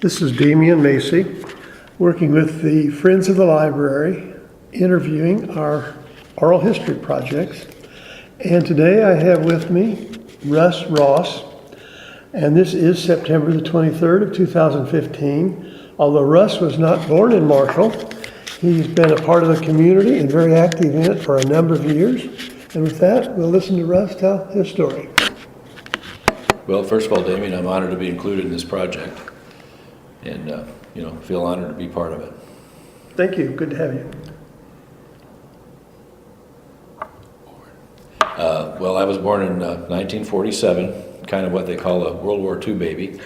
This is Damian Macy, working with the Friends of the Library, interviewing our oral history projects. And today I have with me Russ Ross, and this is September the 23rd of 2015. Although Russ was not born in Marshall, he's been a part of the community and very active in it for a number of years. And with that, we'll listen to Russ tell his story. Well, first of all, Damien, I'm honored to be included in this project and, feel honored to be part of it. Thank you. Good to have you. Well, I was born in 1947, kind of what they call a World War II baby,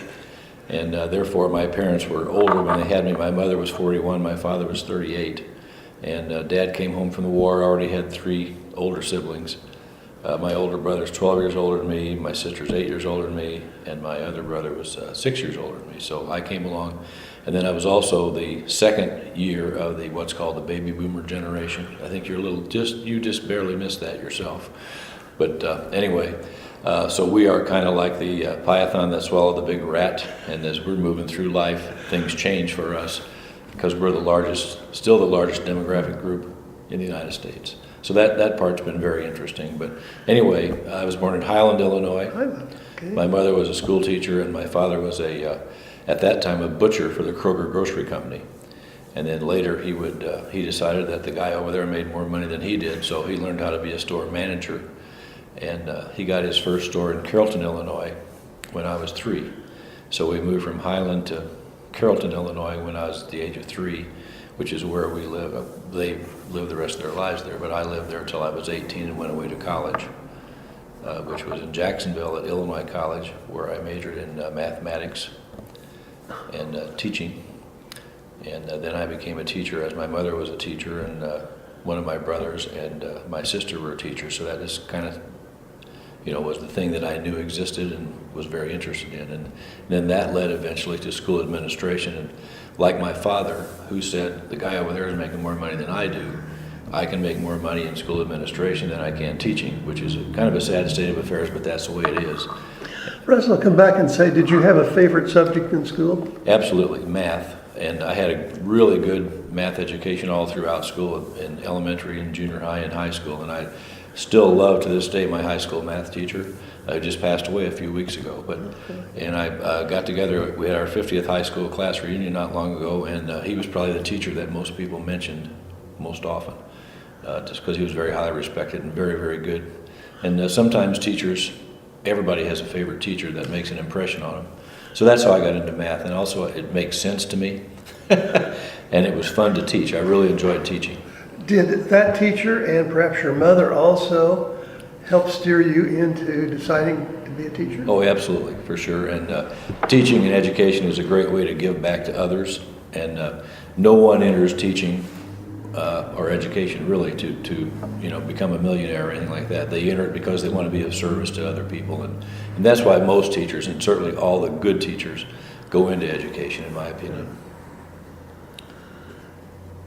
and therefore my parents were older when they had me. My mother was 41, my father was 38, and Dad came home from the war, already had 3 older siblings. My older brother's 12 years older than me, my sister's 8 years older than me, and my other brother was 6 years older than me. So I came along, and then I was also the second year of the what's called the baby boomer generation. I think you just barely missed that yourself. But anyway, so we are kind of like the python that swallowed the big rat, and as we're moving through life, things change for us because we're still the largest demographic group in the United States. So that part's been very interesting. But anyway, I was born in Highland, Illinois. Okay. My mother was a school teacher, and my father was at that time, a butcher for the Kroger Grocery Company. And then later he decided that the guy over there made more money than he did, so he learned how to be a store manager. And he got his first store in Carrollton, Illinois when I was 3. So we moved from Highland to Carrollton, Illinois when I was at the age of 3. Which is where we live. They lived the rest of their lives there, but I lived there until I was 18 and went away to college, which was in Jacksonville at Illinois College, where I majored in mathematics and teaching. And then I became a teacher, as my mother was a teacher, and one of my brothers and my sister were teachers. So that is kind of, was the thing that I knew existed and was very interested in. And then that led eventually to school administration. And like my father, who said, the guy over there is making more money than I do, I can make more money in school administration than I can teaching, which is kind of a sad state of affairs, but that's the way it is. Russell, come back and say, did you have a favorite subject in school? Absolutely, math. And I had a really good math education all throughout school, in elementary and junior high and high school. And I still love to this day my high school math teacher. I just passed away a few weeks ago, and I got together. We had our 50th high school class reunion not long ago, and he was probably the teacher that most people mentioned most often, just because he was very highly respected and very, very good. And sometimes teachers, everybody has a favorite teacher that makes an impression on them. So that's how I got into math, and also it makes sense to me, and it was fun to teach. I really enjoyed teaching. Did that teacher and perhaps your mother also help steer you into deciding to be a teacher? Oh, absolutely, for sure. And teaching and education is a great way to give back to others. And no one enters teaching or education really to become a millionaire or anything like that. They enter it because they want to be of service to other people. And that's why most teachers, and certainly all the good teachers, go into education, in my opinion.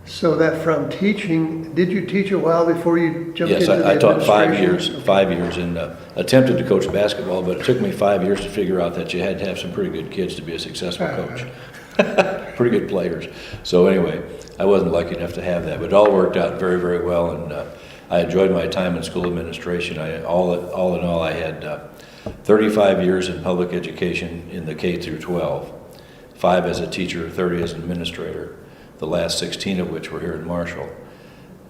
So that from teaching, did you teach a while before you jumped into the administration? Yes, I taught 5 years, and attempted to coach basketball, but it took me 5 years to figure out that you had to have some pretty good kids to be a successful coach. Pretty good players. So anyway, I wasn't lucky enough to have that, but it all worked out very, very well, and I enjoyed my time in school administration. All in all, I had 35 years in public education in the K through 12, 5 as a teacher, 30 as an administrator. The last 16 of which were here in Marshall,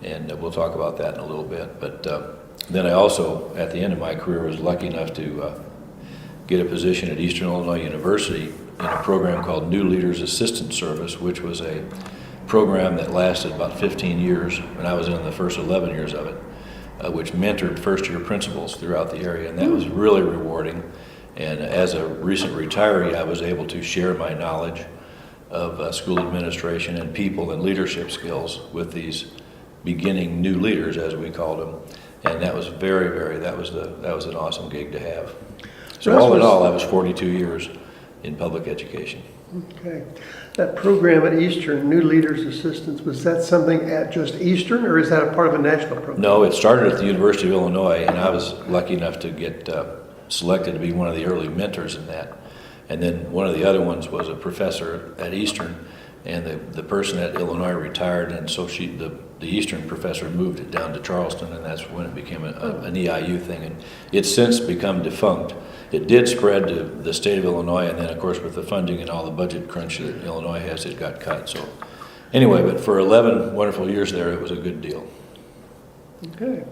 and we'll talk about that in a little bit. But then I also, at the end of my career, was lucky enough to get a position at Eastern Illinois University in a program called New Leaders Assistance Service, which was a program that lasted about 15 years, and I was in the first 11 years of it, which mentored first-year principals throughout the area, and that was really rewarding. And as a recent retiree, I was able to share my knowledge of school administration and people and leadership skills with these beginning new leaders, as we called them, and that was that was an awesome gig to have. So all in all, I was 42 years in public education. Okay, that program at Eastern, New Leaders Assistance, was that something at just Eastern, or is that a part of a national program? No, it started at the University of Illinois, and I was lucky enough to get selected to be one of the early mentors in that. And then one of the other ones was a professor at Eastern, and the person at Illinois retired, and so the Eastern professor moved it down to Charleston, and that's when it became an EIU thing. And it's since become defunct. It did spread to the state of Illinois, and then of course with the funding and all the budget crunch that Illinois has, it got cut. So anyway, but for 11 wonderful years there, it was a good deal. Okay.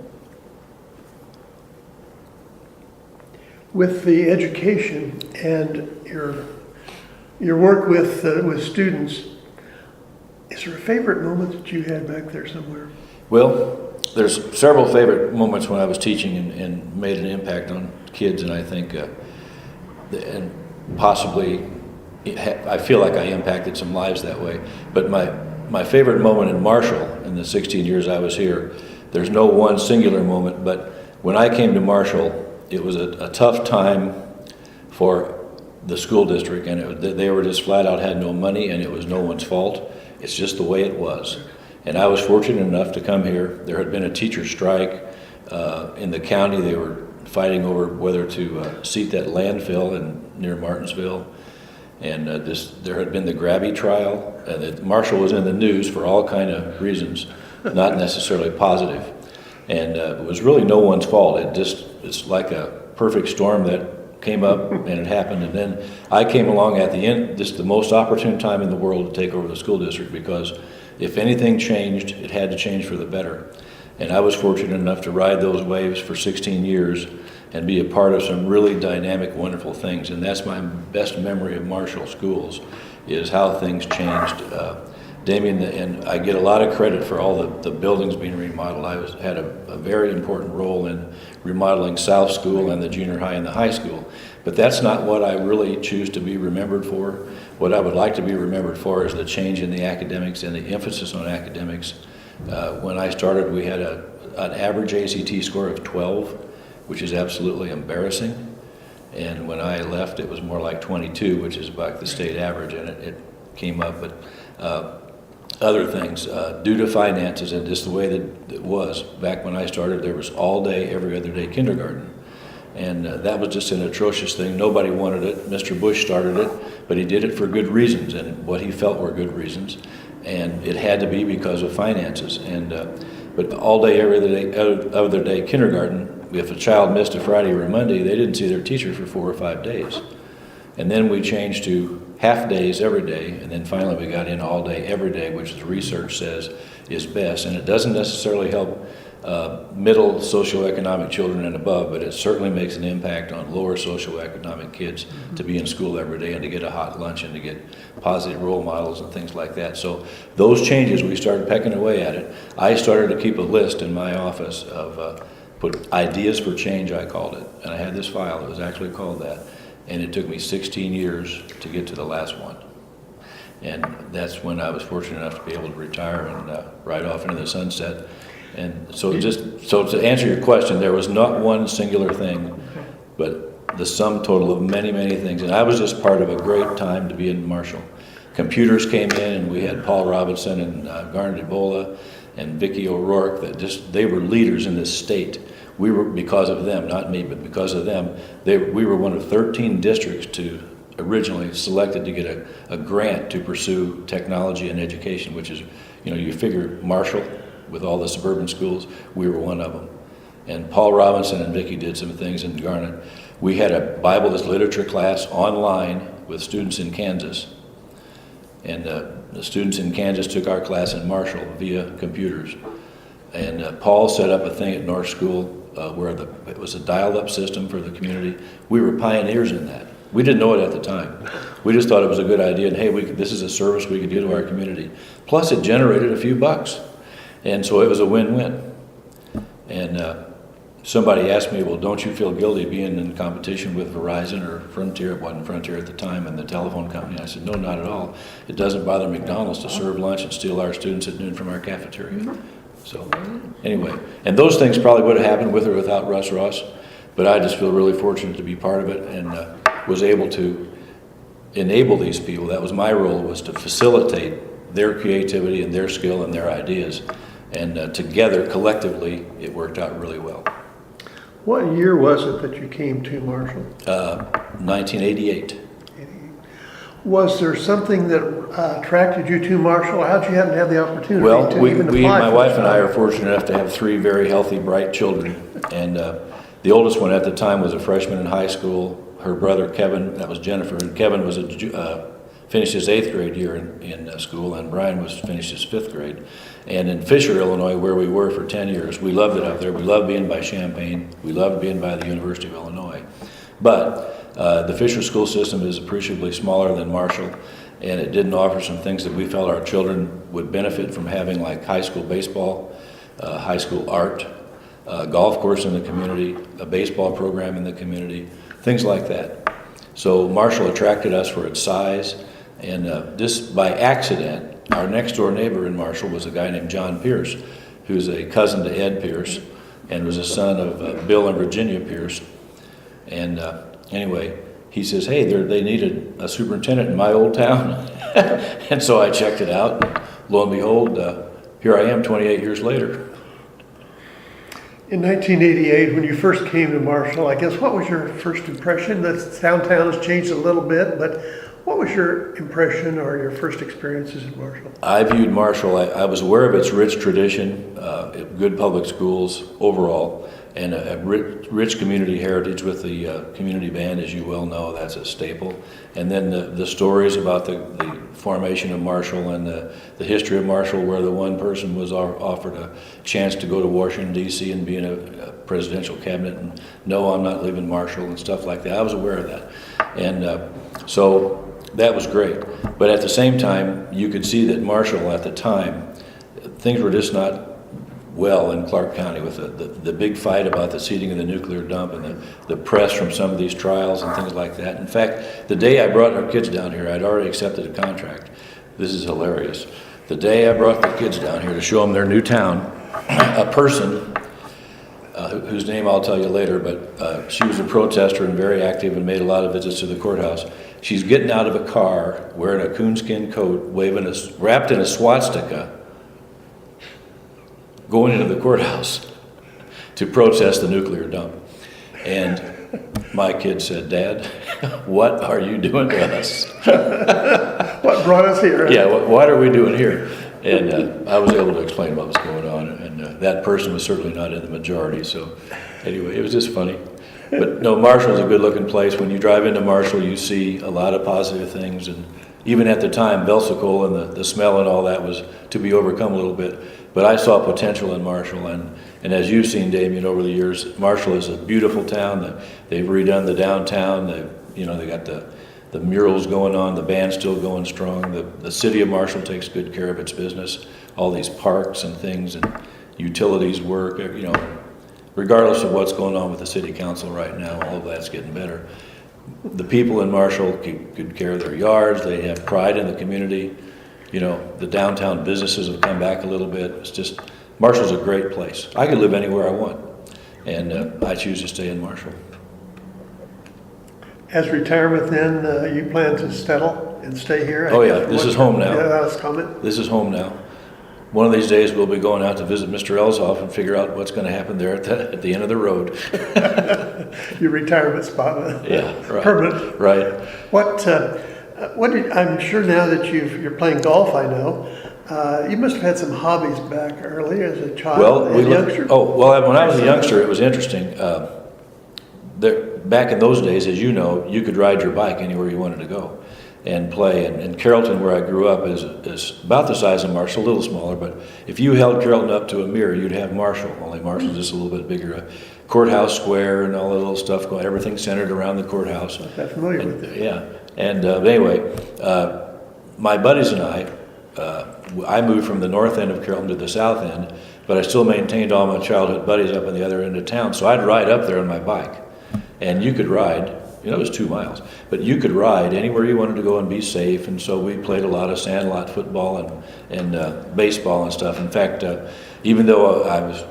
With the education and your work with students, is there a favorite moment that you had back there somewhere? Well, there's several favorite moments when I was teaching and made an impact on kids, and I think, and possibly, I feel like I impacted some lives that way. But my favorite moment in Marshall, in the 16 years I was here, there's no one singular moment, but when I came to Marshall, it was a tough time for the school district, and they were just flat out had no money, and it was no one's fault. It's just the way it was. And I was fortunate enough to come here. There had been a teacher strike in the county. They were fighting over whether to seat that landfill near Martinsville. And there had been the Grabby trial. Marshall was in the news for all kind of reasons, not necessarily positive. And it was really no one's fault. It's like a perfect storm that came up and it happened. And then I came along at the end, just the most opportune time in the world to take over the school district, because if anything changed, it had to change for the better. And I was fortunate enough to ride those waves for 16 years and be a part of some really dynamic, wonderful things. And that's my best memory of Marshall schools, is how things changed. Damien, and I get a lot of credit for all the buildings being remodeled. I had a very important role in remodeling South School and the junior high and the high school. But that's not what I really choose to be remembered for. What I would like to be remembered for is the change in the academics and the emphasis on academics. When I started, we had an average ACT score of 12, which is absolutely embarrassing. And when I left, it was more like 22, which is about the state average, and it came up. But other things, due to finances and just the way that it was, back when I started, there was all day, every other day kindergarten. And that was just an atrocious thing. Nobody wanted it. Mr. Bush started it, but he did it for good reasons and what he felt were good reasons. And it had to be because of finances. But all day, every other day kindergarten, if a child missed a Friday or a Monday, they didn't see their teacher for 4 or 5 days. And then we changed to half days every day, and then finally we got in all day every day, which the research says is best. And it doesn't necessarily help middle socioeconomic children and above, but it certainly makes an impact on lower socioeconomic kids to be in school every day and to get a hot lunch and to get positive role models and things like that. So those changes, we started pecking away at it. I started to keep a list in my office of put ideas for change, I called it. And I had this file that was actually called that. And it took me 16 years to get to the last one. And that's when I was fortunate enough to be able to retire and ride off into the sunset. And so to answer your question, there was not one singular thing, but the sum total of many, many things. And I was just part of a great time to be in Marshall. Computers came in, and we had Paul Robinson and Garnet Ebola and Vicki O'Rourke they were leaders in this state. We were, because of them, not me, but because of them, we were one of 13 districts originally selected to get a grant to pursue technology and education, which is, you figure Marshall, with all the suburban schools, we were one of them. And Paul Robinson and Vicki did some things in Garnet. We had a Bible as literature class online with students in Kansas. And the students in Kansas took our class in Marshall via computers. And Paul set up a thing at North School where it was a dial-up system for the community. We were pioneers in that. We didn't know it at the time. We just thought it was a good idea, and hey, this is a service we could do to our community. Plus, it generated a few bucks. And so it was a win-win. And somebody asked me, well, don't you feel guilty being in competition with Verizon or Frontier? It wasn't Frontier at the time, and the telephone company. I said, no, not at all. It doesn't bother McDonald's to serve lunch and steal our students at noon from our cafeteria. So anyway, and those things probably would have happened with or without Russ Ross, but I just feel really fortunate to be part of it and was able to enable these people. That was my role, was to facilitate their creativity and their skill and their ideas. And together, collectively, it worked out really well. What year was it that you came to Marshall? 1988. 88. Was there something that attracted you to Marshall? How'd you happen to have the opportunity Well, to even apply my for wife this and I job? are fortunate enough to have 3 very healthy, bright children. And the oldest one at the time was a freshman in high school. Her brother, Kevin, that was Jennifer, and Kevin was finished his 8th grade year in school, and Brian was finished his 5th grade. And in Fisher, Illinois, where we were for 10 years, we loved it up there. We loved being by Champaign. We loved being by the University of Illinois. But the Fisher school system is appreciably smaller than Marshall, and it didn't offer some things that we felt our children would benefit from having, like high school baseball, high school art, golf course in the community, a baseball program in the community, things like that. So Marshall attracted us for its size, and just by accident, our next door neighbor in Marshall was a guy named John Pierce, who's a cousin to Ed Pierce, and was a son of Bill and Virginia Pierce. And anyway, he says, hey, they needed a superintendent in my old town. And so I checked it out. Lo and behold, here I am 28 years later. In 1988, when you first came to Marshall, I guess, what was your first impression? The downtown has changed a little bit, but what was your impression or your first experiences in Marshall? I viewed Marshall, I was aware of its rich tradition, good public schools overall, and a rich community heritage with the community band, as you well know, that's a staple. And then the stories about the formation of Marshall and the history of Marshall, where the one person was offered a chance to go to Washington, D.C. and be in a presidential cabinet, and no, I'm not leaving Marshall and stuff like that. I was aware of that. And so that was great. But at the same time, you could see that Marshall at the time, things were just not well in Clark County with the big fight about the seating of the nuclear dump and the press from some of these trials and things like that. In fact, the day I brought our kids down here, I'd already accepted a contract. This is hilarious. The day I brought the kids down here to show them their new town, a person whose name I'll tell you later, but she was a protester and very active and made a lot of visits to the courthouse. She's getting out of a car wearing a coonskin coat, wrapped in a swastika, going into the courthouse to protest the nuclear dump. And my kid said, Dad, what are you doing to us? What brought us here? Yeah, what are we doing here? And I was able to explain what was going on, and that person was certainly not in the majority. So anyway, it was just funny. But no, Marshall's a good-looking place. When you drive into Marshall, you see a lot of positive things. And even at the time, Velsicle and the smell and all that was to be overcome a little bit. But I saw potential in Marshall. And as you've seen, Damien, over the years, Marshall is a beautiful town. They've redone the downtown. They got the murals going on. The band's still going strong. The city of Marshall takes good care of its business. All these parks and things and utilities work, regardless of what's going on with the city council right now, all of that's getting better. The people in Marshall keep good care of their yards. They have pride in the community. The downtown businesses have come back a little bit. It's just, Marshall's a great place. I could live anywhere I want, and I choose to stay in Marshall. As retirement then, you plan to settle and stay here? Oh yeah, this is home now. Yeah, that was comment. This is home now. One of these days we'll be going out to visit Mr. Elsoff and figure out what's going to happen there at the end of the road. Your retirement spot. Yeah, right. Permanent. Right. I'm sure now that you're playing golf, I know, you must have had some hobbies back early as a child and youngster. When I was a youngster, it was interesting. Back in those days, as you know, you could ride your bike anywhere you wanted to go and play. And Carrollton, where I grew up, is about the size of Marshall, a little smaller. But if you held Carrollton up to a mirror, you'd have Marshall. Only Marshall's just a little bit bigger. Courthouse Square and all the little stuff going. Everything centered around the courthouse. I'm not familiar with it. Yeah. And anyway, my buddies and I moved from the north end of Carrollton to the south end, but I still maintained all my childhood buddies up on the other end of town. So I'd ride up there on my bike. And you could ride, it was 2 miles, but you could ride anywhere you wanted to go and be safe. And so we played a lot of sandlot football and baseball and stuff. In fact, even though I was,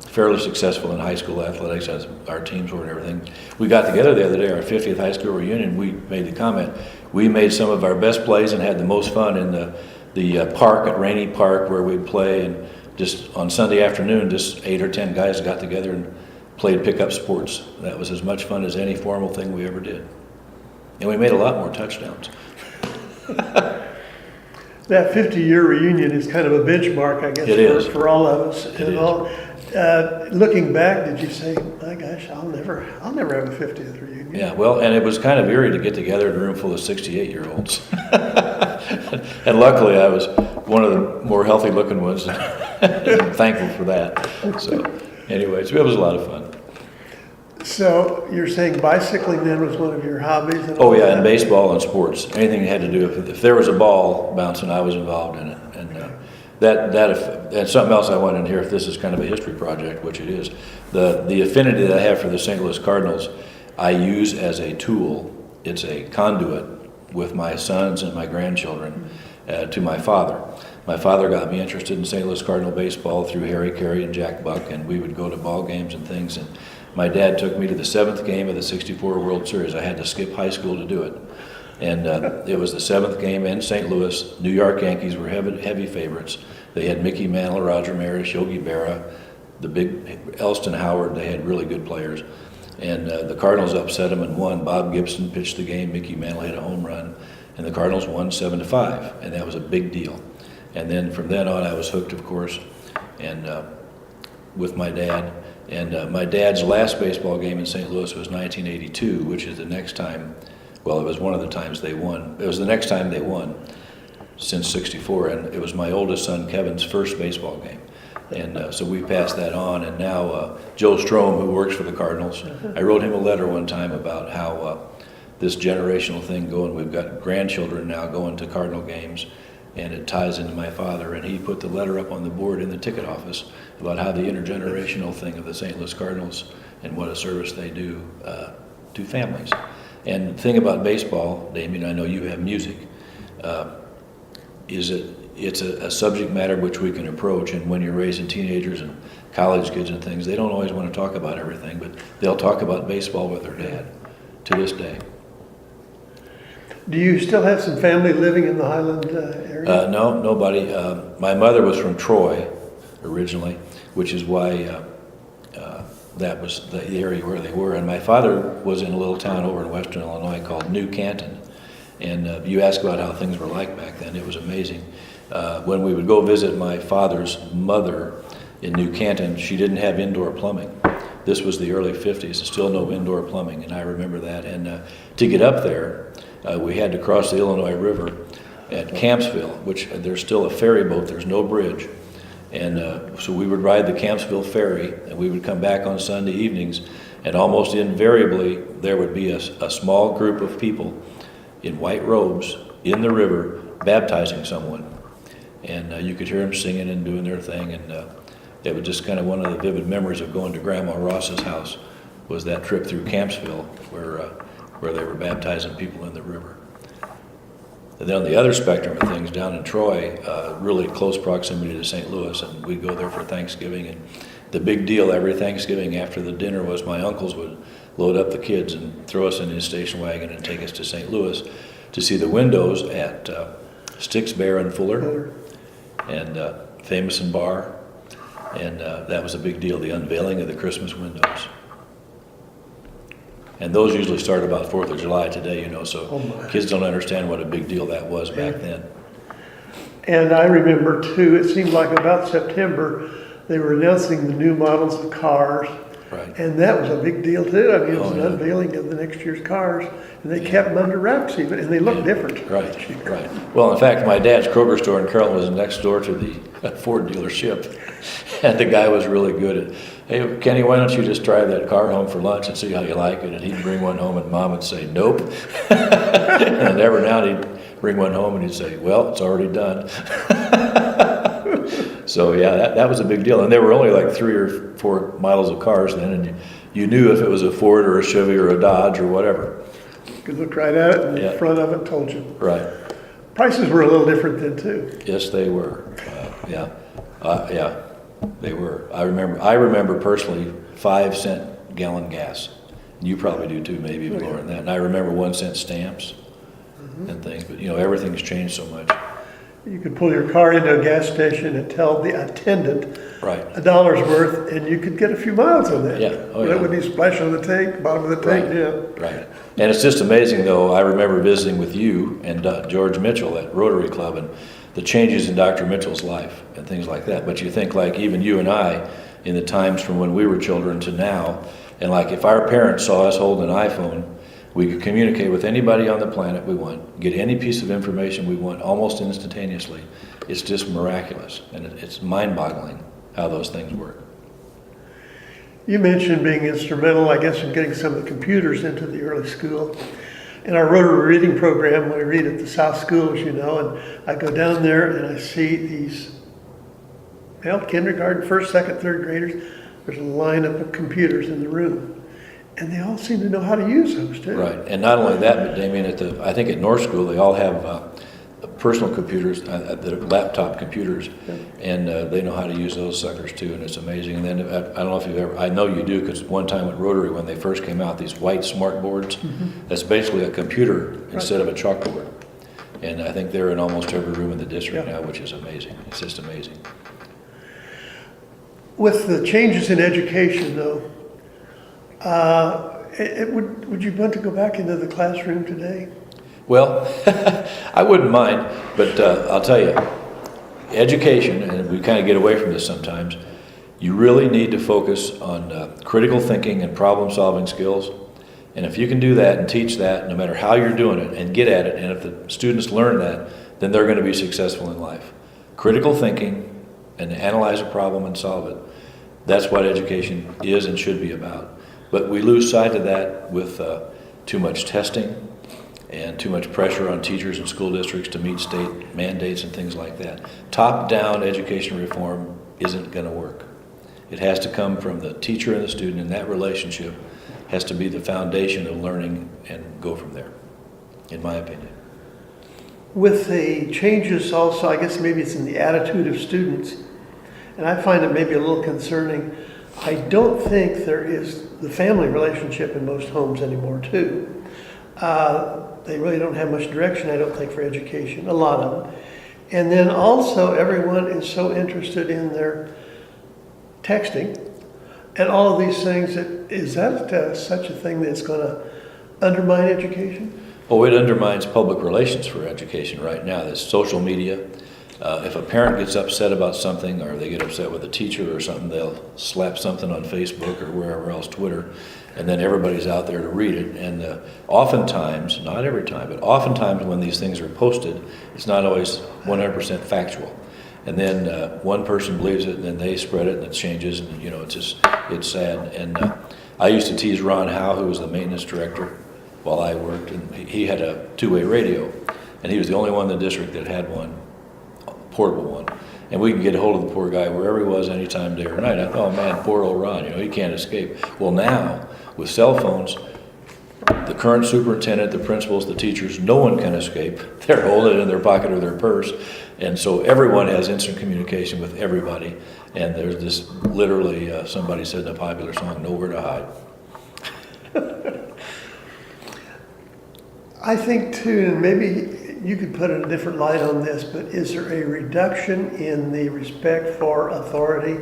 fairly successful in high school athletics, as our teams were and everything, we got together the other day, our 50th high school reunion. We made the comment, we made some of our best plays and had the most fun in the park at Rainey Park, where we'd play. And just on Sunday afternoon, just 8 or 10 guys got together and played pickup sports. That was as much fun as any formal thing we ever did. and we made a lot more touchdowns. That 50-year reunion is kind of a benchmark, I guess, It is. for all of us. It And is. all, looking back, did you say, my gosh, I'll never have a 50th reunion? Yeah, well, and it was kind of eerie to get together in a room full of 68-year-olds. And luckily, I was one of the more healthy-looking ones. I'm thankful for that. So, anyways, it was a lot of fun. So you're saying bicycling then was one of your hobbies? And Oh all yeah, that? and baseball and sports, anything that had to do with if there was a ball bouncing, I was involved in it, and and something else I wanted in here. If this is kind of a history project, which it is, the affinity that I have for the St. Louis Cardinals, I use as a tool. It's a conduit with my sons and my grandchildren to my father. My father got me interested in St. Louis Cardinal baseball through Harry Carey and Jack Buck, and we would go to ball games and things. And my dad took me to the 7th game of the '64 World Series. I had to skip high school to do it. And it was the 7th game in St. Louis. New York Yankees were heavy favorites. They had Mickey Mantle, Roger Maris, Yogi Berra, the big Elston Howard. They had really good players. And the Cardinals upset them and won. Bob Gibson pitched the game. Mickey Mantle hit a home run. And the Cardinals won 7-5. And that was a big deal. And then from then on, I was hooked, of course, and with my dad. And my dad's last baseball game in St. Louis was 1982, which is the next time, well, it was one of the times they won. It was the next time they won since '64, and it was my oldest son, Kevin's, first baseball game. And so we passed that on, and now Joe Strom, who works for the Cardinals, I wrote him a letter one time about how this generational thing going, we've got grandchildren now going to Cardinal games, and it ties into my father, and he put the letter up on the board in the ticket office about how the intergenerational thing of the St. Louis Cardinals and what a service they do to families. And the thing about baseball, Damien, I know you have music, it's a subject matter which we can approach, and when you're raising teenagers and college kids and things, they don't always want to talk about everything, but they'll talk about baseball with their dad to this day. Do you still have some family living in the Highland area? No, nobody. My mother was from Troy originally, which is why that was the area where they were. And my father was in a little town over in western Illinois called New Canton. And you ask about how things were like back then. It was amazing. When we would go visit my father's mother in New Canton, she didn't have indoor plumbing. This was the early 50s, still no indoor plumbing, and I remember that. And to get up there, we had to cross the Illinois River at Campsville, which there's still a ferry boat, there's no bridge. And so we would ride the Campsville ferry, and we would come back on Sunday evenings, and almost invariably there would be a small group of people in white robes in the river baptizing someone. And you could hear them singing and doing their thing, and it was just kind of one of the vivid memories of going to Grandma Ross's house was that trip through Campsville where they were baptizing people in the river. And then on the other spectrum of things, down in Troy, really close proximity to St. Louis, and we'd go there for Thanksgiving. And the big deal every Thanksgiving after the dinner was my uncles would load up the kids and throw us in his station wagon and take us to St. Louis to see the windows at Sticks, Bear, and Fuller, and Famous and Bar. And that was a big deal, the unveiling of the Christmas windows. And those usually start about 4th of July today, so kids don't understand what a big deal that was back then. And I remember too, it seemed like about September, they were announcing the new models of cars. Right. And that was a big deal too. I mean, it was Oh, an yeah. unveiling of the next year's cars, and they kept them under wraps even, and they looked different. Right. Well, in fact, my dad's Kroger store in Carrollton was next door to the Ford dealership. And the guy was really good at, hey, Kenny, why don't you just drive that car home for lunch and see how you like it? And he'd bring one home and Mom would say, nope. And every now and then he'd bring one home and he'd say, well, it's already done. So yeah, that was a big deal. And there were only like 3 or 4 models of cars then, and you knew if it was a Ford or a Chevy or a Dodge or whatever. You could look right at it, and Yeah. the front of it told you. Right. Prices were a little different then too. Yes, they were. Yeah, they were. I remember personally 5-cent gallon gas. You probably do too, maybe even lower than that. And I remember 1-cent stamps and things. But everything's changed so much. You could pull your car into a gas station and tell the attendant Right. $1 worth, and you could get a few miles on that. Yeah. Oh, That yeah. would be splash on the tank, bottom of the tank, Right. yeah. Right. And it's just amazing, though. I remember visiting with you and George Mitchell at Rotary Club and the changes in Dr. Mitchell's life and things like that. But you think, like, even you and I, in the times from when we were children to now, and like if our parents saw us holding an iPhone, we could communicate with anybody on the planet we want, get any piece of information we want almost instantaneously. It's just miraculous, and it's mind-boggling how those things work. You mentioned being instrumental, I guess, in getting some of the computers into the early school. In our Rotary reading program, we read at the South School, as you know, and I go down there and I see these, well, kindergarten, first, second, third graders. There's a lineup of computers in the room. And they all seem to know how to use those, too. Right, and not only that, but Damien, I think at North School, they all have personal computers, that are laptop computers, and they know how to use those suckers too, and it's amazing. And then I don't know if you've ever, I know you do, because one time at Rotary, when they first came out, these white smart boards, that's basically a computer instead of a chalkboard. And I think they're in almost every room in the district now, which is amazing. It's just amazing. With the changes in education, though, would you want to go back into the classroom today? Well, I wouldn't mind, but I'll tell you, education, and we kind of get away from this sometimes, you really need to focus on critical thinking and problem-solving skills. And if you can do that and teach that, no matter how you're doing it, and get at it, and if the students learn that, then they're going to be successful in life. Critical thinking and analyze a problem and solve it. That's what education is and should be about. But we lose sight of that with too much testing and too much pressure on teachers and school districts to meet state mandates and things like that. Top-down education reform isn't going to work. It has to come from the teacher and the student, and that relationship has to be the foundation of learning and go from there, in my opinion. With the changes also, I guess maybe it's in the attitude of students, and I find it maybe a little concerning. I don't think there is the family relationship in most homes anymore, too. They really don't have much direction, I don't think, for education, a lot of them. And then also, everyone is so interested in their texting and all of these things. Is that such a thing that's going to undermine education? Oh, it undermines public relations for education right now. There's social media. If a parent gets upset about something, or they get upset with a teacher or something, they'll slap something on Facebook or wherever else, Twitter, and then everybody's out there to read it. And oftentimes, not every time, but oftentimes when these things are posted, it's not always 100% factual. And then one person believes it, and then they spread it, and it changes, and it's sad. And I used to tease Ron Howe, who was the maintenance director while I worked, and he had a two-way radio, and he was the only one in the district that had one, portable one, and we could get a hold of the poor guy wherever he was, anytime, day or night. I thought, oh man, poor old Ron, he can't escape. Well, now with cell phones, the current superintendent, the principals, the teachers, no one can escape. They're holding it in their pocket or their purse, and so everyone has instant communication with everybody. And there's this, literally, somebody said in a popular song, nowhere to hide. I think too, and maybe you could put a different light on this, but is there a reduction in the respect for authority,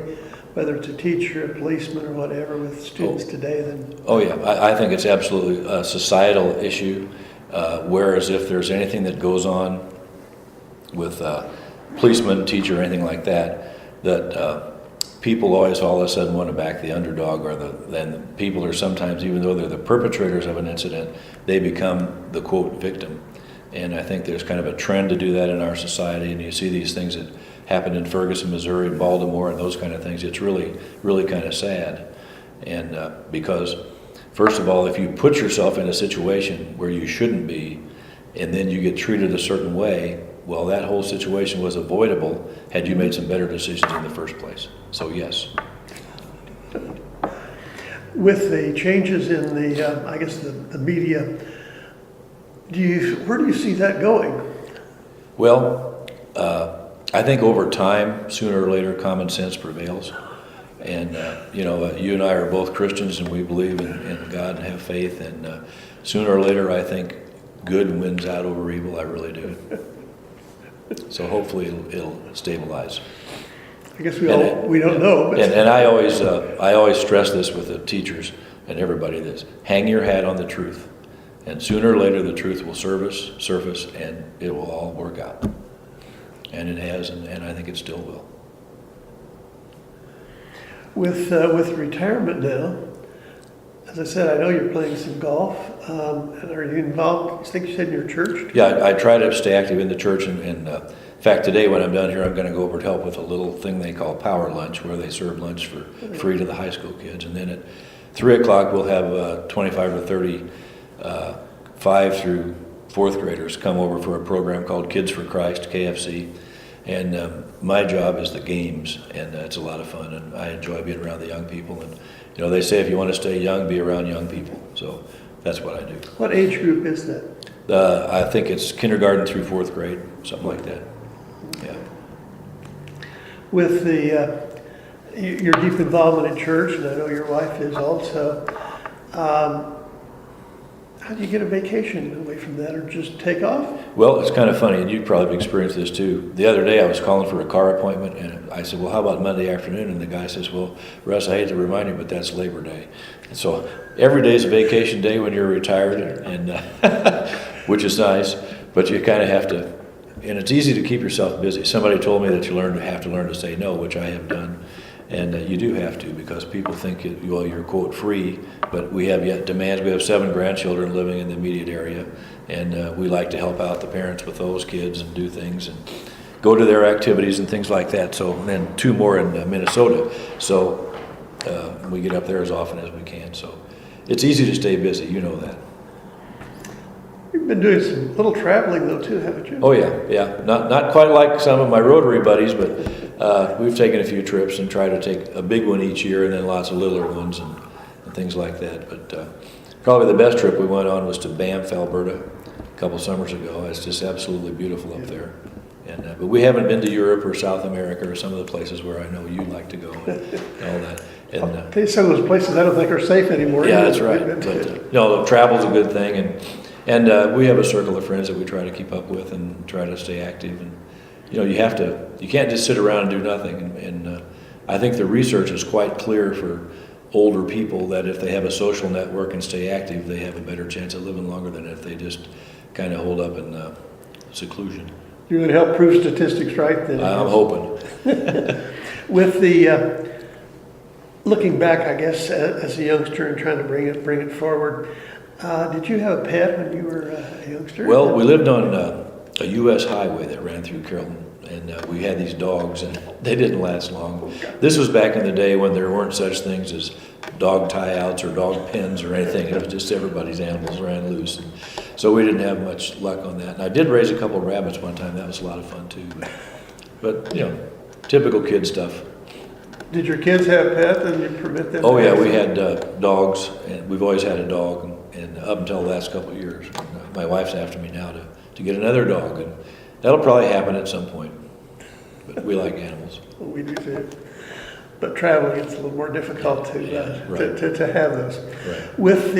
whether it's a teacher, a policeman, or whatever, with students today than? Oh yeah, I think it's absolutely a societal issue, whereas if there's anything that goes on with policeman, teacher, or anything like that, that people always all of a sudden want to back the underdog, or then people are sometimes, even though they're the perpetrators of an incident, they become the quote victim. And I think there's kind of a trend to do that in our society, and you see these things that happened in Ferguson, Missouri, and Baltimore, and those kind of things. It's really, really kind of sad. And because, first of all, if you put yourself in a situation where you shouldn't be, and then you get treated a certain way, well, that whole situation was avoidable had you made some better decisions in the first place. So yes. With the changes in the, I guess, the media, where do you see that going? Well, I think over time, sooner or later, common sense prevails. And, you and I are both Christians, and we believe in God and have faith. And sooner or later, I think good wins out over evil. I really do. So hopefully it'll stabilize. I guess we don't know. But And I always stress this with the teachers and everybody, this: hang your hat on the truth. And sooner or later the truth will surface, and it will all work out. And it has, and I think it still will. With retirement now, as I said, I know you're playing some golf. And are you involved, I think you said in your church? Yeah, I try to stay active in the church, and in fact, today when I'm done here, I'm going to go over to help with a little thing they call Power Lunch, where they serve lunch for free to the high school kids. And then at 3 o'clock, we'll have 25 or 30 5 through 4th graders come over for a program called Kids for Christ, KFC. And my job is the games, and it's a lot of fun, and I enjoy being around the young people. And you know, they say if you want to stay young, be around young people. So that's what I do. What age group is that? I think it's kindergarten through 4th grade, something like that. Yeah. With your deep involvement in church, and I know your wife is also, how do you get a vacation away from that, or just take off? Well, it's kind of funny, and you've probably experienced this too. The other day I was calling for a car appointment, and I said, well, how about Monday afternoon? And the guy says, well, Russ, I hate to remind you, but that's Labor Day. And so every day is a vacation day when you're retired, and which is nice, but you kind of have to, and it's easy to keep yourself busy. Somebody told me that you have to learn to say no, which I have done. And you do have to, because people think, well, you're, quote, free, but we have yet demands. We have 7 grandchildren living in the immediate area, and we like to help out the parents with those kids and do things and go to their activities and things like that. So, and then 2 more in Minnesota. So we get up there as often as we can. So it's easy to stay busy, you know that. You've been doing some little traveling though too, haven't you? Oh yeah. Not quite like some of my Rotary buddies, but we've taken a few trips and tried to take a big one each year, and then lots of littler ones and things like that. But probably the best trip we went on was to Banff, Alberta, a couple summers ago. It's just absolutely beautiful up there. And but we haven't been to Europe or South America or some of the places where I know you'd like to go and all that. And I'll tell you, some of those places I don't think are safe anymore. Yeah, that's right. But no, travel's a good thing, and we have a circle of friends that we try to keep up with and try to stay active. And you know, you can't just sit around and do nothing. And I think the research is quite clear for older people that if they have a social network and stay active, they have a better chance of living longer than if they just kind of hold up in seclusion. You're going to help prove statistics right then. I'm hoping. With the looking back, I guess, as a youngster and trying to bring it forward, did you have a pet when you were a youngster? Well, we lived on a U.S. highway that ran through Carrollton, and we had these dogs, and they didn't last long. This was back in the day when there weren't such things as dog tie-outs or dog pens or anything. It was just everybody's animals ran loose. And so we didn't have much luck on that. And I did raise a couple of rabbits one time. That was a lot of fun, too. But you know, typical kid stuff. Did your kids have pets and you permit them? Oh, yeah, we had dogs, and we've always had a dog, and up until the last couple of years. My wife's after me now to get another dog, and that'll probably happen at some point. But we like animals. Well, we do too. But traveling, it's a little more difficult to have those. Right. With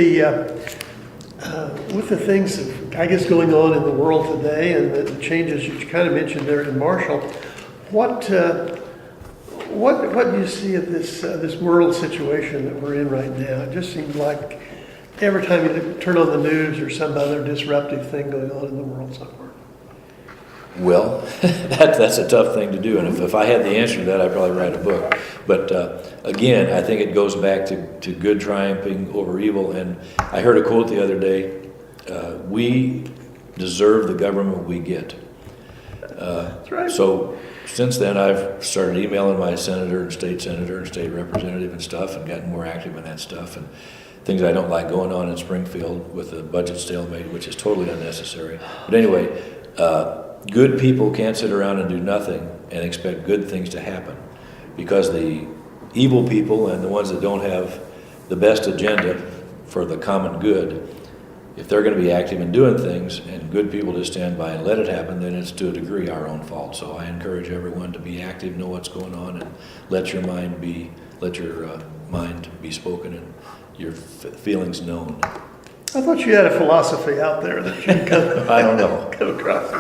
the things, I guess, going on in the world today and the changes you kind of mentioned there in Marshall, what do you see of this world situation that we're in right now? It just seems like every time you turn on the news, there's some other disruptive thing going on in the world somewhere. Well, that's a tough thing to do, and if I had the answer to that, I'd probably write a book. But again, I think it goes back to good triumphing over evil. And I heard a quote the other day: "We deserve the government we get." That's right. So since then, I've started emailing my senator and state representative and stuff, and gotten more active in that stuff and things I don't like going on in Springfield with the budget stalemate, which is totally unnecessary. But anyway. Good people can't sit around and do nothing and expect good things to happen, because the evil people and the ones that don't have the best agenda for the common good, if they're going to be active in doing things and good people just stand by and let it happen, then it's to a degree our own fault. So I encourage everyone to be active, know what's going on, and let your mind be spoken and your feelings known. I thought you had a philosophy out there that you come, I don't know. come across.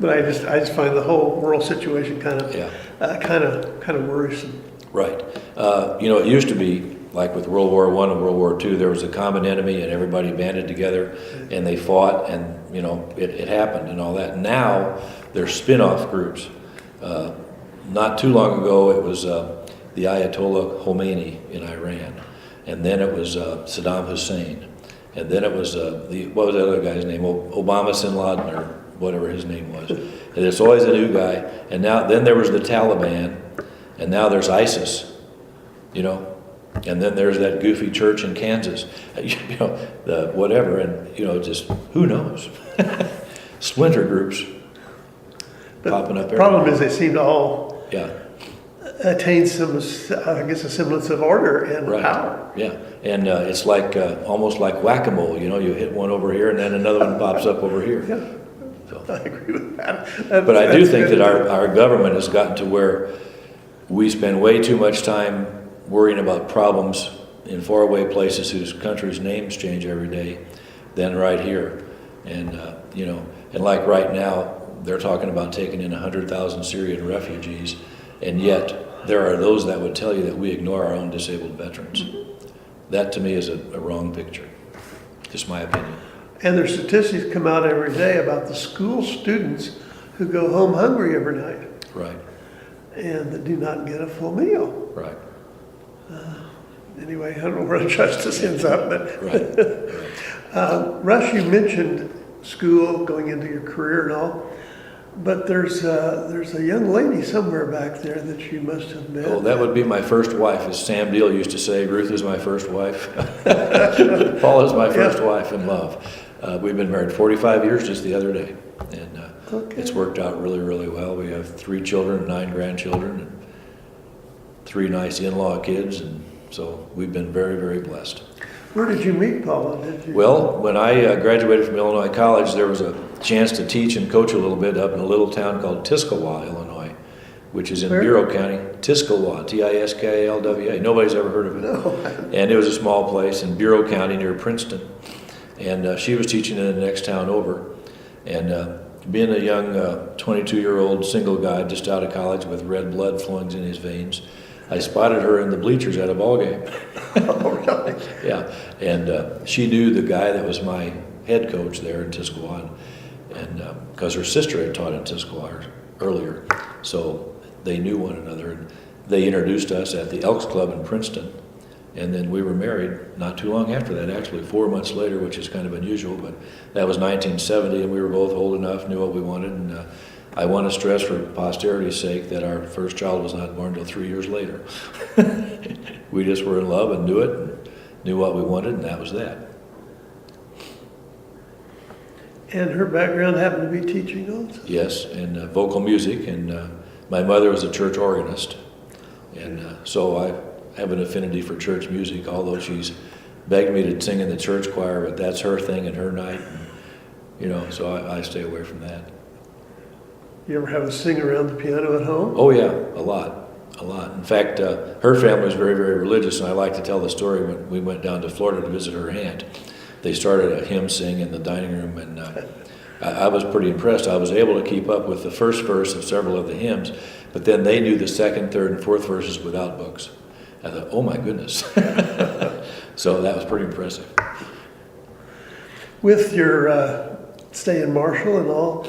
But I just find the whole world situation kind of, Yeah. kind of worrisome. Right. It used to be like with World War I and World War II, there was a common enemy and everybody banded together and they fought and, it happened and all that. Now there's spin-off groups. Not too long ago, it was the Ayatollah Khomeini in Iran. And then it was Saddam Hussein. And then it was, what was that other guy's name? Obama Bin Laden or whatever his name was. And it's always a new guy. And then there was the Taliban. And now there's ISIS, and then there's that goofy church in Kansas, the whatever, and just who knows? Splinter groups popping up. The problem is they seem to all Yeah, attain some, I guess, a semblance of order and right. power. Yeah, and it's like almost like whack-a-mole. You hit one over here, and then another one pops up over here. Yeah, So. I agree with that. But I do think good. that our government has gotten to where we spend way too much time worrying about problems in faraway places whose countries' names change every day than right here. And, and like right now, they're talking about taking in 100,000 Syrian refugees, and yet there are those that would tell you that we ignore our own disabled veterans. That to me is a wrong picture, just my opinion. And there's statistics come out every day about the school students who go home hungry every night. Right, And that do not get a full meal. right. Anyway, I don't know where the justice ends up, but Right. Russ, you mentioned school, going into your career and all, but there's a young lady somewhere back there that you must have met. Oh, that would be my first wife, as Sam Deal used to say. Ruth is my first wife. Paul is my first wife in love. We've been married 45 years just the other day, and it's worked out really, really well. We have 3 children, 9 grandchildren, and 3 nice in-law kids, and so we've been very, very blessed. Where did you meet Paula? Well, when I graduated from Illinois College, there was a chance to teach and coach a little bit up in a little town called Tiskawa, Illinois, which is in Where? Bureau County. Tiskawa, Tiskalwa. Nobody's ever heard of it. No. And it was a small place in Bureau County near Princeton. And she was teaching in the next town over. And being a young 22-year-old single guy just out of college with red blood flowing in his veins, I spotted her in the bleachers at a ball game. Oh, really? Yeah, and she knew the guy that was my head coach there in Tiskawa, and because her sister had taught in Tiskawa earlier, so they knew one another. And they introduced us at the Elks Club in Princeton, and then we were married not too long after that, actually 4 months later, which is kind of unusual, but that was 1970, and we were both old enough, knew what we wanted, and I want to stress for posterity's sake that our first child was not born until 3 years later. We just were in love and knew it, and knew what we wanted, and that was that. And her background happened to be teaching also? Yes, and vocal music, and my mother was a church organist, and so I have an affinity for church music, although she's begged me to sing in the church choir, but that's her thing and her night, and, so I stay away from that. You ever have a sing around the piano at home? Oh yeah, a lot. In fact, her family was very, very religious, and I like to tell the story when we went down to Florida to visit her aunt. They started a hymn sing in the dining room, and I was pretty impressed. I was able to keep up with the first verse of several of the hymns, but then they knew the second, third, and fourth verses without books. I thought, oh my goodness. So that was pretty impressive. With your stay in Marshall and all,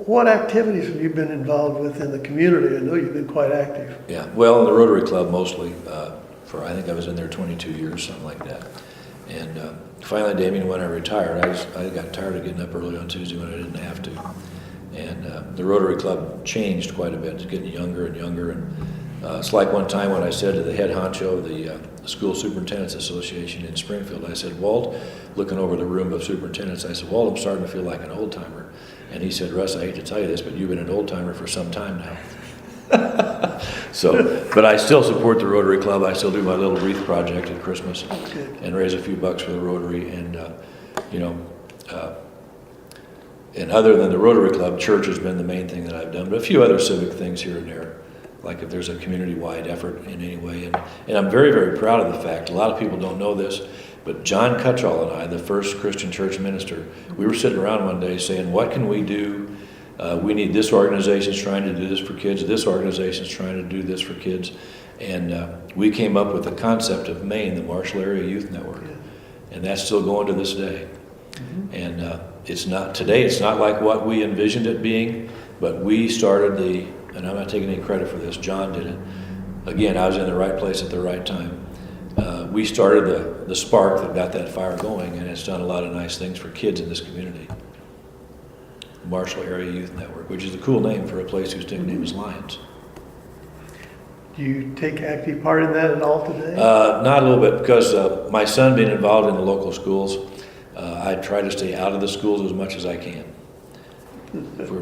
what activities have you been involved with in the community? I know you've been quite active. Yeah, well, in the Rotary Club mostly. I think I was in there 22 years, something like that. And finally, Damien, when I retired, I got tired of getting up early on Tuesday when I didn't have to. And the Rotary Club changed quite a bit. It's getting younger and younger. And it's like one time when I said to the head honcho of the School Superintendents Association in Springfield, I said, Walt, looking over the room of superintendents, I said, Walt, I'm starting to feel like an old timer. And he said, Russ, I hate to tell you this, but you've been an old timer for some time now. But I still support the Rotary Club. I still do my little wreath project at Christmas and raise a few bucks for the Rotary. And, and other than the Rotary Club, church has been the main thing that I've done, but a few other civic things here and there, like if there's a community-wide effort in any way. And I'm very, very proud of the fact, a lot of people don't know this, But John Cuttrell and I, the first Christian church minister, we were sitting around one day saying, what can we do? We need this organization's trying to do this for kids. This organization's trying to do this for kids. And we came up with the concept of Maine, the Marshall Area Youth Network. And that's still going to this day. And it's not like what we envisioned it being, but we started and I'm not taking any credit for this, John did it. Again, I was in the right place at the right time. We started the spark that got that fire going, and it's done a lot of nice things for kids in this community. Marshall Area Youth Network, which is a cool name for a place whose nickname is Lions. Do you take active part in that at all today? Not a little bit, because my son being involved in the local schools, I try to stay out of the schools as much as I can,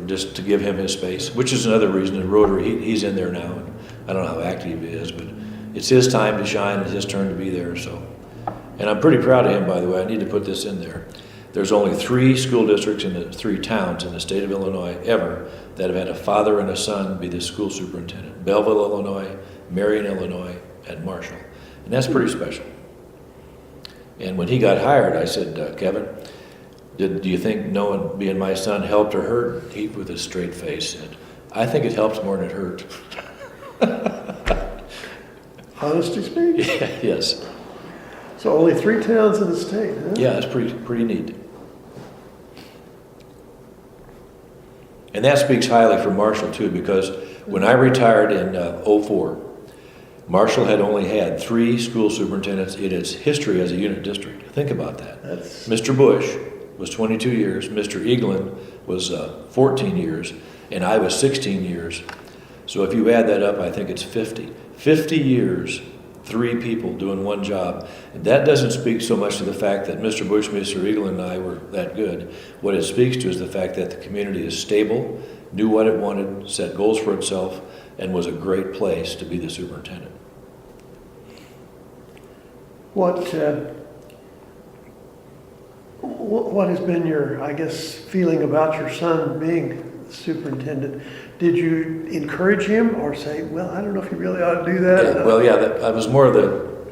just to give him his space, which is another reason. In Rotary, he's in there now, and I don't know how active he is, but it's his time to shine, it's his turn to be there. So, and I'm pretty proud of him, by the way. I need to put this in there. There's only 3 school districts in the 3 towns in the state of Illinois ever that have had a father and a son be the school superintendent. Belleville, Illinois, Marion, Illinois, and Marshall. And that's pretty special. And when he got hired, I said, Kevin, do you think being my son helped or hurt? He, with a straight face, said, I think it helped more than it hurt. Honesty speech? Yeah, yes. So only 3 towns in the state, huh? Yeah, it's pretty neat. And that speaks highly for Marshall too, because when I retired in 04, Marshall had only had 3 school superintendents in its history as a unit district. Think about that. Mr. Bush was 22 years, Mr. Eaglin was 14 years, and I was 16 years. So if you add that up, I think it's 50. 50 years, 3 people doing one job. And that doesn't speak so much to the fact that Mr. Bush, Mr. Eaglin, and I were that good. What it speaks to is the fact that the community is stable, knew what it wanted, set goals for itself, and was a great place to be the superintendent. What has been your, I guess, feeling about your son being superintendent? Did you encourage him or say, well, I don't know if you really ought to do that? I was more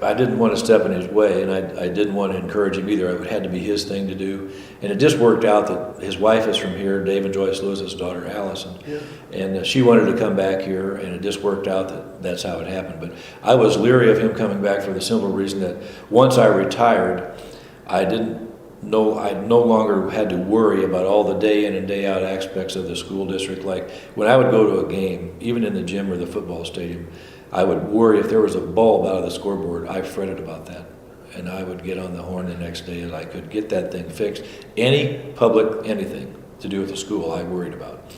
I didn't want to step in his way, and I didn't want to encourage him either. It had to be his thing to do. And it just worked out that his wife is from here, Dave and Joyce Lewis's daughter, Allison. Yeah. And she wanted to come back here, and it just worked out that that's how it happened. But I was leery of him coming back for the simple reason that once I retired, I no longer had to worry about all the day in and day out aspects of the school district. Like when I would go to a game, even in the gym or the football stadium, I would worry if there was a bulb out of the scoreboard. I fretted about that. And I would get on the horn the next day and I could get that thing fixed. Anything to do with the school I worried about.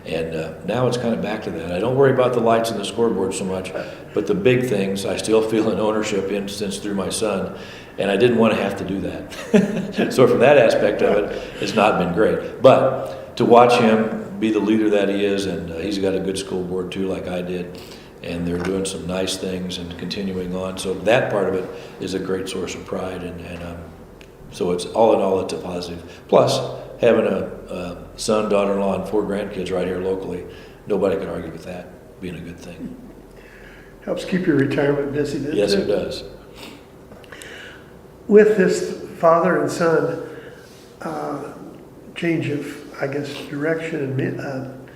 And now it's kind of back to that. I don't worry about the lights and the scoreboard so much, but the big things I still feel an ownership in since through my son. And I didn't want to have to do that. So from that aspect of it, it's not been great. But to watch him be the leader that he is, and he's got a good school board too, like I did, and they're doing some nice things and continuing on. So that part of it is a great source of pride. And so it's all in all, it's a positive. Plus, having a son, daughter-in-law, and 4 grandkids right here locally, nobody can argue with that being a good thing. Helps keep your retirement busy, doesn't it? Yes, it does. With this father and son change of, I guess, direction and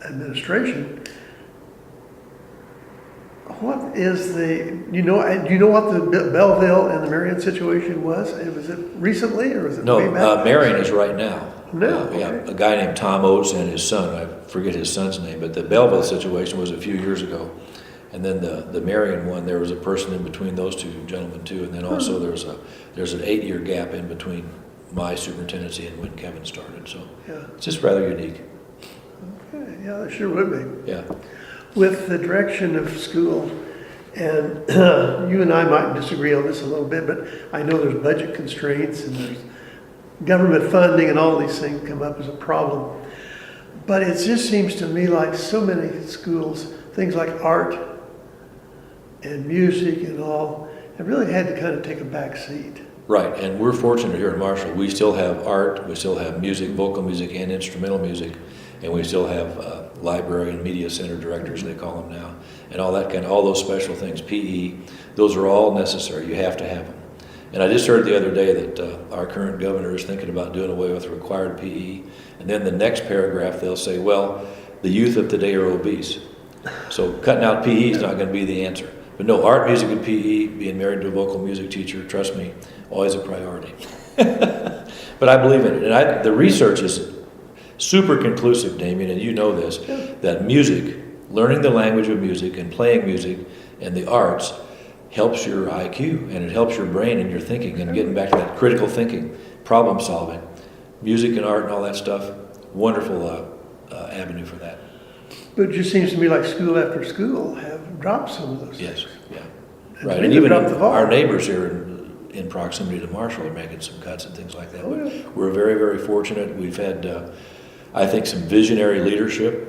administration, what is do you know what the Belleville and the Marion situation was? Was it recently or was it way back? No, Marion is right now. Okay. Yeah, a guy named Tom Oates and his son, I forget his son's name, but the Belleville situation was a few years ago. And then the Marion one, there was a person in between those 2 gentlemen too. And then also there's an 8-year gap in between my superintendency and when Kevin started. So it's just rather unique. Okay, yeah, it sure would be. Yeah. With the direction of school, and you and I might disagree on this a little bit, but I know there's budget constraints and there's government funding and all these things come up as a problem. But it just seems to me like so many schools, things like art and music and all, have really had to kind of take a back seat. Right, and we're fortunate here in Marshall. We still have art, we still have music, vocal music and instrumental music. and we still have library and media center directors, they call them now, and all those special things, PE, those are all necessary. You have to have them. And I just heard the other day that our current governor is thinking about doing away with required PE, and then the next paragraph they'll say, well, the youth of today are obese. So cutting out PE is not going to be the answer. But no, art, music, and PE, being married to a vocal music teacher, trust me, always a priority. But I believe in it. And the research is super conclusive, Damien, and you know this, that music, learning the language of music and playing music and the arts helps your IQ, and it helps your brain and your thinking, and getting back to that critical thinking, problem solving. Music and art and all that stuff, wonderful avenue for that. But it just seems to me like school after school have dropped some of those Yes, things. yeah. Right, and even our neighbors here in proximity to Marshall are making some cuts and things like that. Oh, yeah. We're very, very fortunate. We've had, I think, some visionary leadership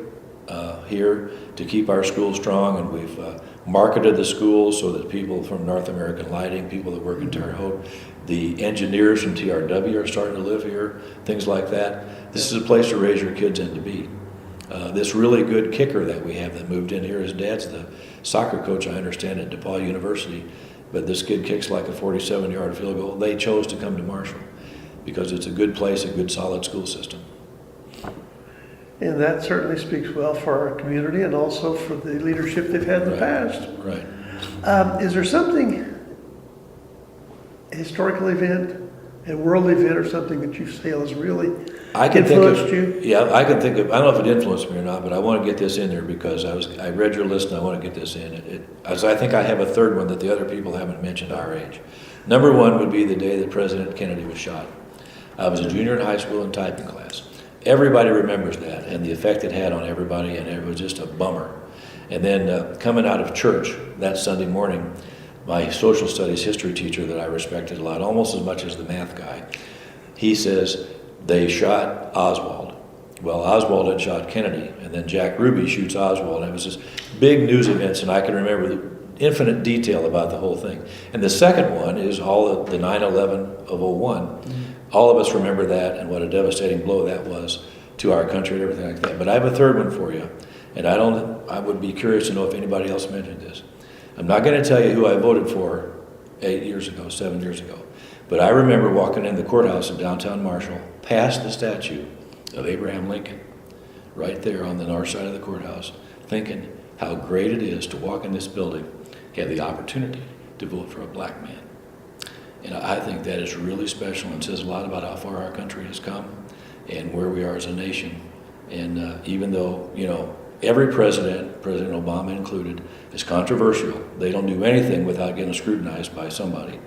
here to keep our school strong, and we've marketed the school so that people from North American Lighting, people that work in Terre Haute, the engineers from TRW are starting to live here, things like that. This is a place to raise your kids and to be. This really good kicker that we have that moved in here, his dad's the soccer coach, I understand, at DePaul University, but this kid kicks like a 47-yard field goal. They chose to come to Marshall because it's a good place, a good solid school system. And that certainly speaks well for our community and also for the leadership they've had in the past. Right. Is there something, a historical event, a world event, or something that you feel has really influenced you? Yeah, I can think of, I don't know if it influenced me or not, but I want to get this in there because I read your list and I want to get this in. As I think I have a third one that the other people haven't mentioned our age. Number one would be the day that President Kennedy was shot. I was a junior in high school in typing class. Everybody remembers that and the effect it had on everybody, and it was just a bummer. And then coming out of church that Sunday morning, my social studies history teacher that I respected a lot, almost as much as the math guy, he says, they shot Oswald. Well, Oswald had shot Kennedy, and then Jack Ruby shoots Oswald, and it was this big news events, and I can remember the infinite detail about the whole thing. And the second one is all of the 9/11 of '01. Mm-hmm. All of us remember that and what a devastating blow that was to our country and everything like that. But I have a third one for you, and I would be curious to know if anybody else mentioned this. I'm not going to tell you who I voted for 7 years ago, but I remember walking in the courthouse in downtown Marshall, past the statue of Abraham Lincoln, right there on the north side of the courthouse, thinking how great it is to walk in this building, have the opportunity to vote for a black man. And I think that is really special and says a lot about how far our country has come and where we are as a nation. And even though, every president, President Obama included, is controversial, they don't do anything without getting scrutinized by somebody.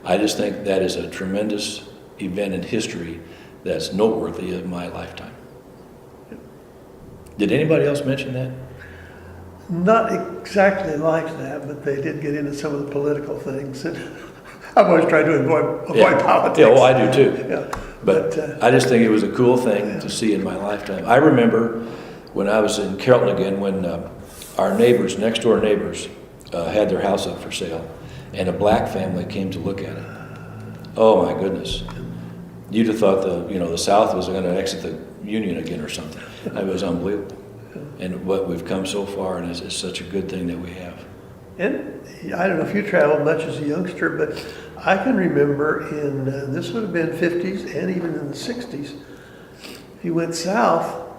I just think that is a tremendous event in history that's noteworthy of my lifetime. Did anybody else mention that? Not exactly like that, but they did get into some of the political things. And I've always tried to avoid politics. Yeah, well, I do too. Yeah. But I just think it was a cool thing to see in my lifetime. I remember when I was in Carrollton again, when our neighbors, next door neighbors, had their house up for sale, and a black family came to look at it. Oh my goodness. You'd have thought the South was going to exit the Union again or something. It was unbelievable. And what we've come so far, and it's such a good thing that we have. And I don't know if you traveled much as a youngster, but I can remember this would have been 50s and even in the 60s, if you went south,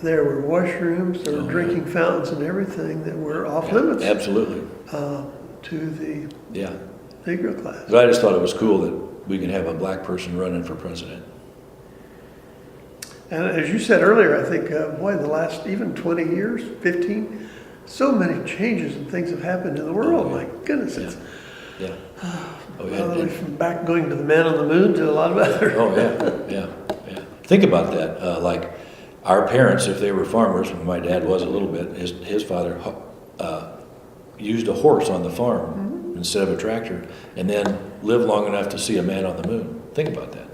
there were washrooms, there were drinking fountains and everything that were off limits. Absolutely. To the Negro class. But I just thought it was cool that we can have a black person running for president. And as you said earlier, I think, the last even 20 years, 15, so many changes and things have happened in the world. My goodness, it's from back going to the man on the moon to a lot of other. Yeah. Think about that. Like our parents, if they were farmers, and my dad was a little bit, his father used a horse on the farm instead of a tractor, and then lived long enough to see a man on the moon. Think about that.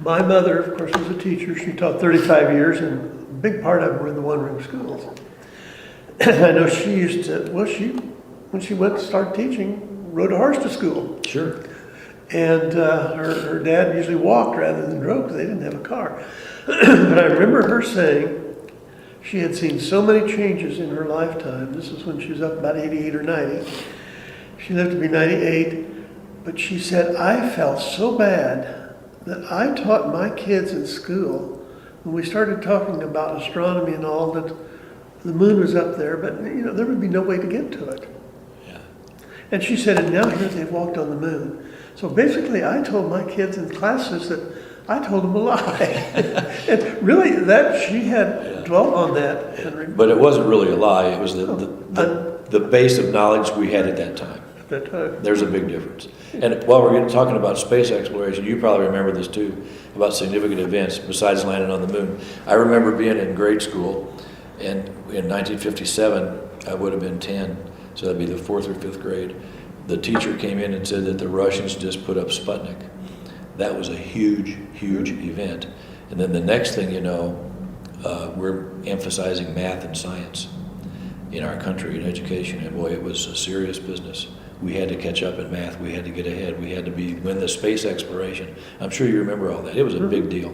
My mother, of course, was a teacher. She taught 35 years, and a big part of them were in the one-room schools. I know she used to, when she went to start teaching, rode a horse to school. Sure. And her dad usually walked rather than drove because they didn't have a car. But I remember her saying she had seen so many changes in her lifetime. This is when she was up about 88 or 90. She lived to be 98. But she said, I felt so bad that I taught my kids in school, when we started talking about astronomy and all, that the moon was up there, but there would be no way to get to it. Yeah. And she said, and now here they've walked on the moon. So basically, I told my kids in classes that I told them a lie. And really, that she had dwelt on that. And but it wasn't really a lie. It was the base of knowledge we had at that time. At that time. There's a big difference. And while we're talking about space exploration, you probably remember this too, about significant events besides landing on the moon. I remember being in grade school, and in 1957, I would have been 10, so that'd be the 4th or 5th grade. The teacher came in and said that the Russians just put up Sputnik. That was a huge, huge event. And then the next thing you know, we're emphasizing math and science in our country in education, and boy, it was a serious business. We had to catch up in math. We had to get ahead. We had to win the space exploration. I'm sure you remember all that. It was a big deal.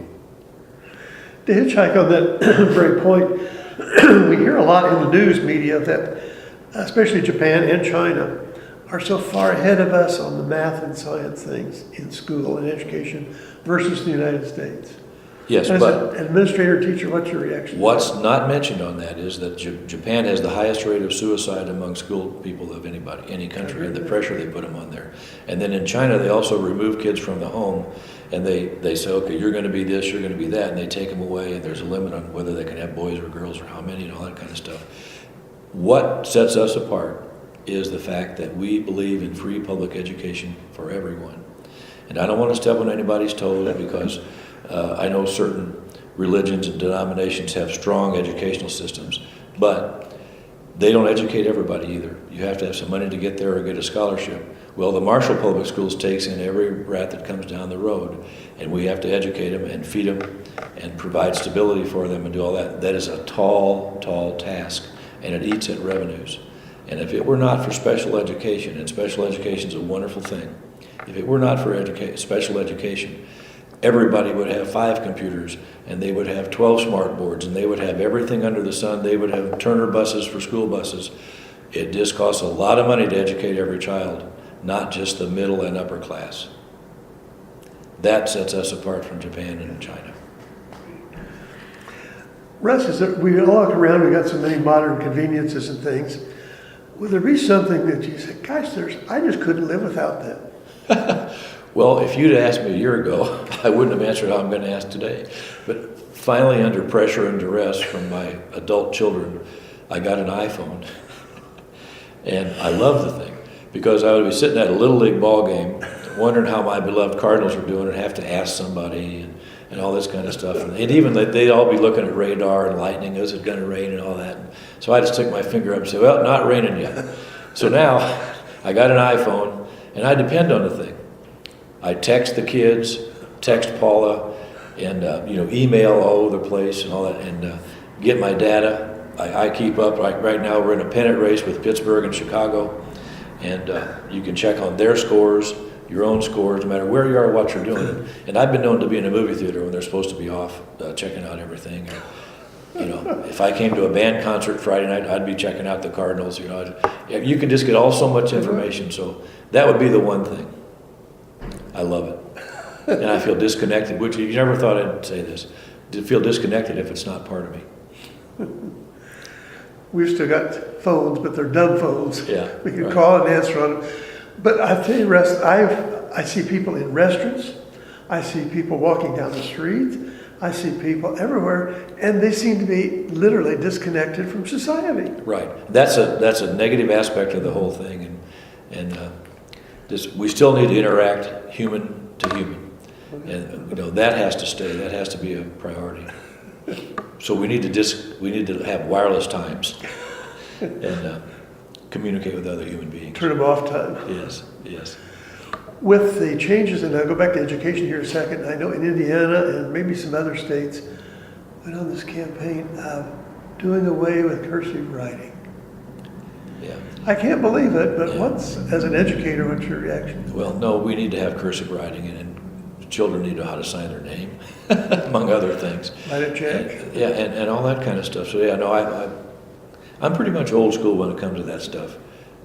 To hitchhike on that very point, we hear a lot in the news media that, especially Japan and China, are so far ahead of us on the math and science things in school and education versus the United States. Yes, As but an administrator, teacher, what's your reaction? What's not mentioned on that is that Japan has the highest rate of suicide among school people of any country, and the pressure they put them on there. And then in China, they also remove kids from the home, and they say, okay, you're going to be this, you're going to be that, and they take them away, and there's a limit on whether they can have boys or girls or how many and all that kind of stuff. What sets us apart is the fact that we believe in free public education for everyone. And I don't want to step on anybody's toes because I know certain religions and denominations have strong educational systems, but they don't educate everybody either. You have to have some money to get there or get a scholarship. Well, the Marshall Public Schools takes in every rat that comes down the road, and we have to educate them and feed them and provide stability for them and do all that. That is a tall, tall task, and it eats at revenues. And if it were not for special education, and special education is a wonderful thing, if it were not for special education, everybody would have 5 computers, and they would have 12 smart boards, and they would have everything under the sun. They would have Turner buses for school buses. It just costs a lot of money to educate every child, not just the middle and upper class. That sets us apart from Japan and China. Russ, we all look around, we got so many modern conveniences and things. Would there be something that you said, gosh, I just couldn't live without that? Well, if you'd asked me a year ago, I wouldn't have answered how I'm going to ask today. But finally, under pressure and duress from my adult children, I got an iPhone. And I love the thing because I would be sitting at a Little League ball game wondering how my beloved Cardinals were doing and have to ask somebody and all this kind of stuff. And even they'd all be looking at radar and lightning, is it going to rain and all that. So I just took my finger up and said, well, not raining yet. So now I got an iPhone and I depend on the thing. I text the kids, text Paula, and email all over the place and all that, and get my data. I keep up. Right now we're in a pennant race with Pittsburgh and Chicago, and you can check on their scores, your own scores, no matter where you are, what you're doing. And I've been known to be in a movie theater when they're supposed to be off, checking out everything. If I came to a band concert Friday night, I'd be checking out the Cardinals. You can just get so much information. So that would be the one thing. I love it. And I feel disconnected, which you never thought I'd say this. To feel disconnected if it's not part of me. We've still got phones, but they're dumb phones. Yeah, We can right. call and answer on them. But I tell you, Russ, I see people in restaurants. I see people walking down the street. I see people everywhere, and they seem to be literally disconnected from society. Right. That's a negative aspect of the whole thing, and we still need to interact human to human, and that has to stay. That has to be a priority. So we need to have wireless times and communicate with other human beings. Turn them off time. Yes. With the changes, and I'll go back to education here in a second. I know in Indiana and maybe some other states went on this campaign of doing away with cursive writing. Yeah. I can't believe it, but Yeah. as an educator, what's your reaction? Well, no, we need to have cursive writing, and children need to know how to sign their name, among other things. Write a check? Yeah, and all that kind of stuff. So yeah, no, I'm pretty much old school when it comes to that stuff.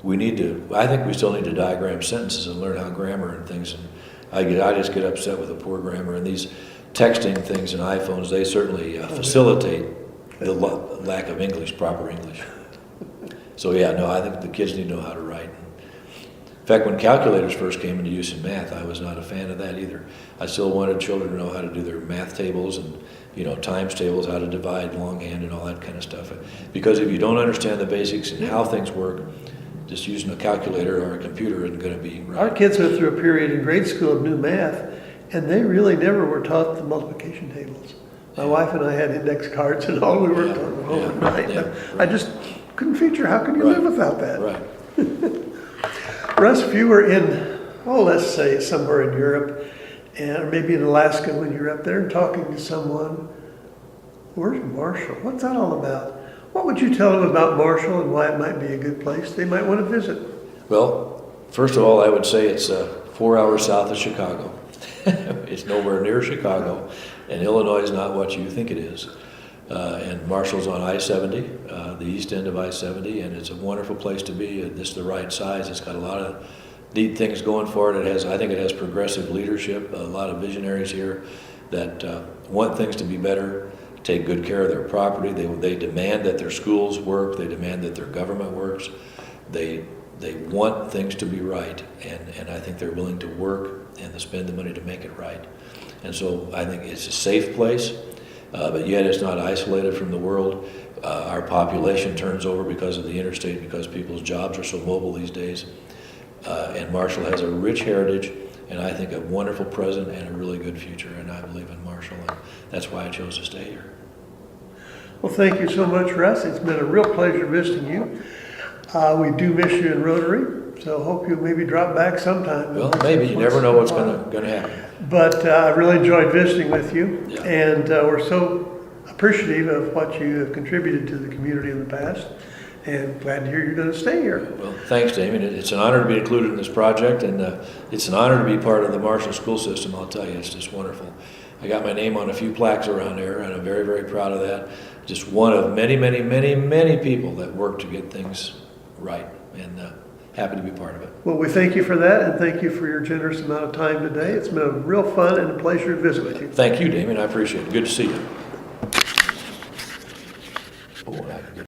I think we still need to diagram sentences and learn how grammar and things. And I just get upset with the poor grammar, and these texting things and iPhones, they certainly facilitate the lack of English, proper English. So yeah, no, I think the kids need to know how to write. In fact, when calculators first came into use in math, I was not a fan of that either. I still wanted children to know how to do their math tables and, times tables, how to divide longhand and all that kind of stuff. Because if you don't understand the basics and how things work, just using a calculator or a computer isn't going to be right. Our kids went through a period in grade school of new math, and they really never were taught the multiplication tables. My wife and I had index cards and all we worked on overnight. Yeah, I just couldn't feature. How can you live without that? Right. Russ, if you were in, let's say somewhere in Europe, or maybe in Alaska when you're up there and talking to someone, where's Marshall? What's that all about? What would you tell them about Marshall and why it might be a good place they might want to visit? Well, first of all, I would say it's 4 hours south of Chicago. It's nowhere near Chicago, and Illinois is not what you think it is. And Marshall's on I-70, the east end of I-70, and it's a wonderful place to be. It's the right size. It's got a lot of neat things going for it. I think it has progressive leadership, a lot of visionaries here that want things to be better, take good care of their property. They demand that their schools work. They demand that their government works. They want things to be right, and I think they're willing to work and to spend the money to make it right. And so I think it's a safe place, but yet it's not isolated from the world. Our population turns over because of the interstate, because people's jobs are so mobile these days. And Marshall has a rich heritage, and I think a wonderful present and a really good future, and I believe in Marshall, and that's why I chose to stay here. Well, thank you so much, Russ. It's been a real pleasure visiting you. We do miss you in Rotary, so hope you'll maybe drop back sometime. Well, maybe. You never know what's going to happen. But I really enjoyed visiting with you, Yeah. and we're so appreciative of what you have contributed to the community in the past, and glad to hear you're going to stay here. Well, thanks, Damien. It's an honor to be included in this project, and it's an honor to be part of the Marshall school system. I'll tell you, it's just wonderful. I got my name on a few plaques around there, and I'm very, very proud of that. Just one of many, many, many, many people that work to get things right, and happy to be part of it. Well, we thank you for that, and thank you for your generous amount of time today. It's been a real fun and a pleasure to visit with you. Thank you, Damien. I appreciate it. Good to see you. Oh, I can get